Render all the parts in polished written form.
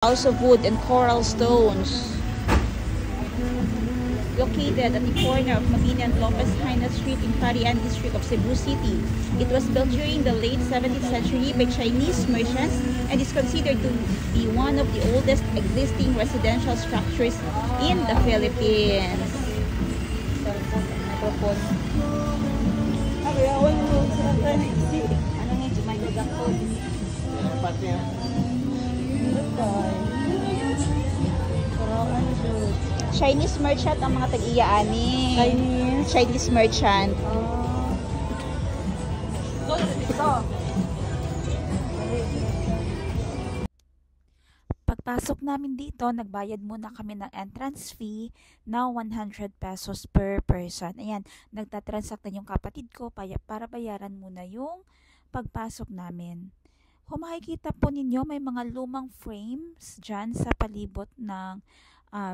House of wood and coral stones. Located at the corner of Mabini and Lopez Haina Street in Parian District of Cebu City. It was built during the late 17th century by Chinese merchants and is considered to be one of the oldest existing residential structures in the Philippines. Chinese merchant ang mga tag-iyaani. Chinese merchant. Pagpasok namin dito, nagbayad muna kami ng entrance fee na 100 pesos per person. Ayan, nagtatransact na yung kapatid ko para bayaran muna yung pagpasok namin. Kung makikita po ninyo, may mga lumang frames dyan sa palibot ng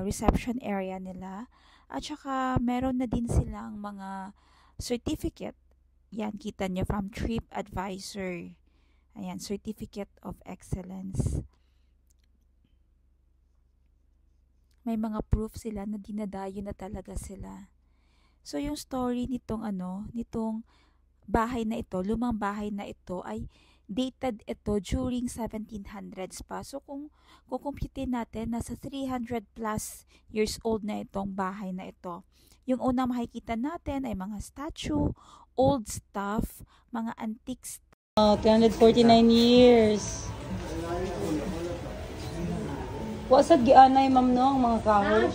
reception area nila. At saka meron na din silang mga certificate. Yan, kita nyo from TripAdvisor. Ayan, Certificate of Excellence. May mga proof sila na dinadayo na talaga sila. So, yung story nitong nitong bahay na ito, lumang bahay na ito ay dated ito during 1700s pa. So kung kukumputin natin, nasa 300 plus years old na itong bahay na ito. Yung unang makikita natin ay mga statue, old stuff, mga antiques. 349 years. Wasad gianay ma'am no ang mga kahoy.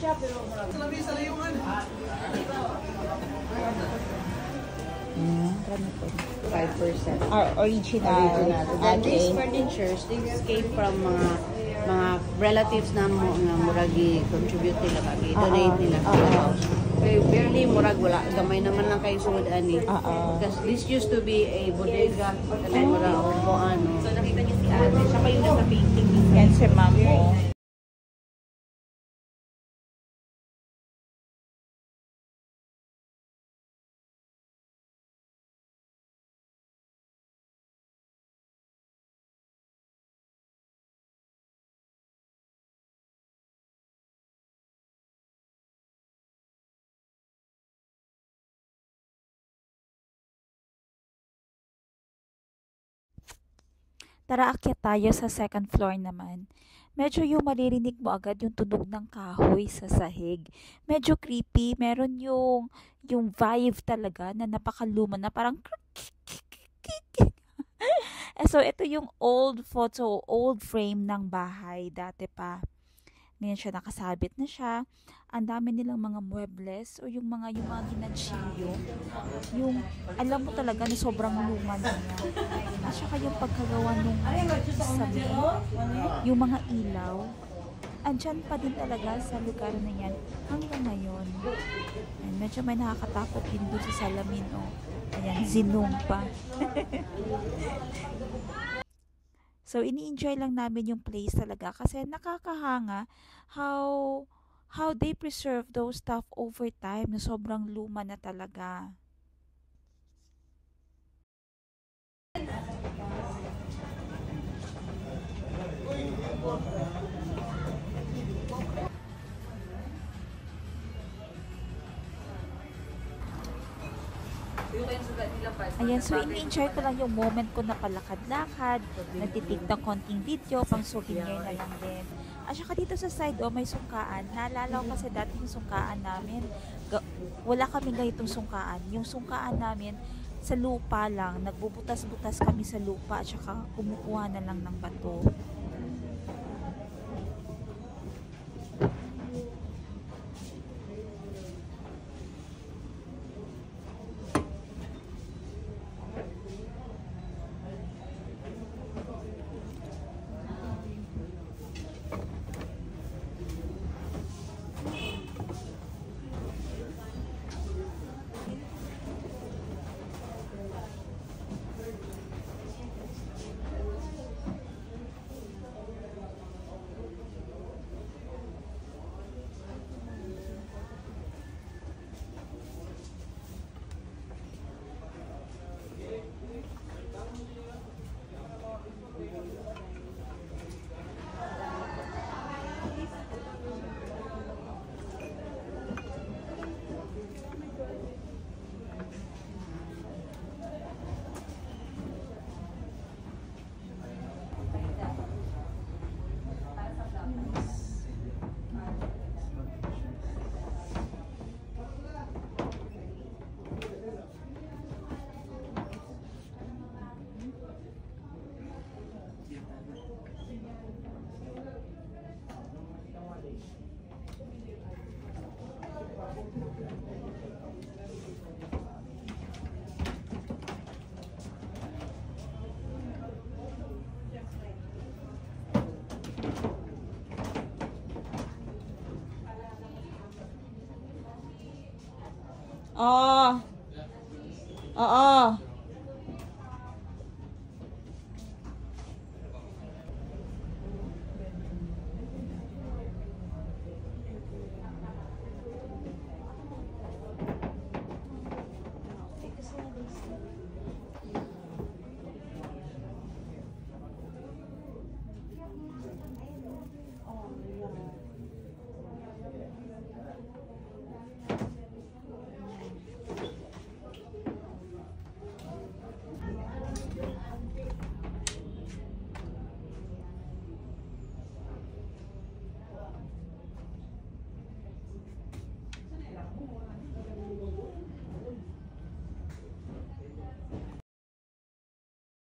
5% are original. Then these furnitures, these came from mga relatives na mo nga muragi contribute nila kagi donate nila sa house. Barely murag wala gamay naman lang kay sud ani. Because this used to be a bodega kanay mura o ano. So nakita niyo si ate, siya pa yung nasa painting Yan si ma'am mo. Tara, akyat tayo sa second floor naman. Medyo yung maririnig mo agad yung tunog ng kahoy sa sahig. Medyo creepy. Meron yung vibe talaga na napakaluma na parang so, ito yung old photo, old frame ng bahay dati pa. Ngayon siya nakasabit na siya. Ang dami nilang mga muebles o yung mga ginansilyo. Yung alam mo talaga na sobrang luma na niya. At saka yung pagkagawa nung sabi, yung mga ilaw, andyan pa din talaga sa lugar na yan hanggang ngayon. And medyo may nakakatakot din doon sa salamin. Oh. Ayan, zinong pa. So, ini-enjoy lang namin yung place talaga kasi nakakahanga how they preserve those stuff over time na sobrang luma na talaga. Ayan, so in-enjoy ko lang yung moment ko na palakad-lakad, nagtitig ng konting video, pang souvenir na lang din. At saka dito sa side, may sungkaan. Naalala ko kasi dati yung sungkaan namin, wala kami ganitong sungkaan. Yung sungkaan namin, sa lupa lang, nagbubutas-butas kami sa lupa at saka kumukuha na lang ng bato. Oo. Oo.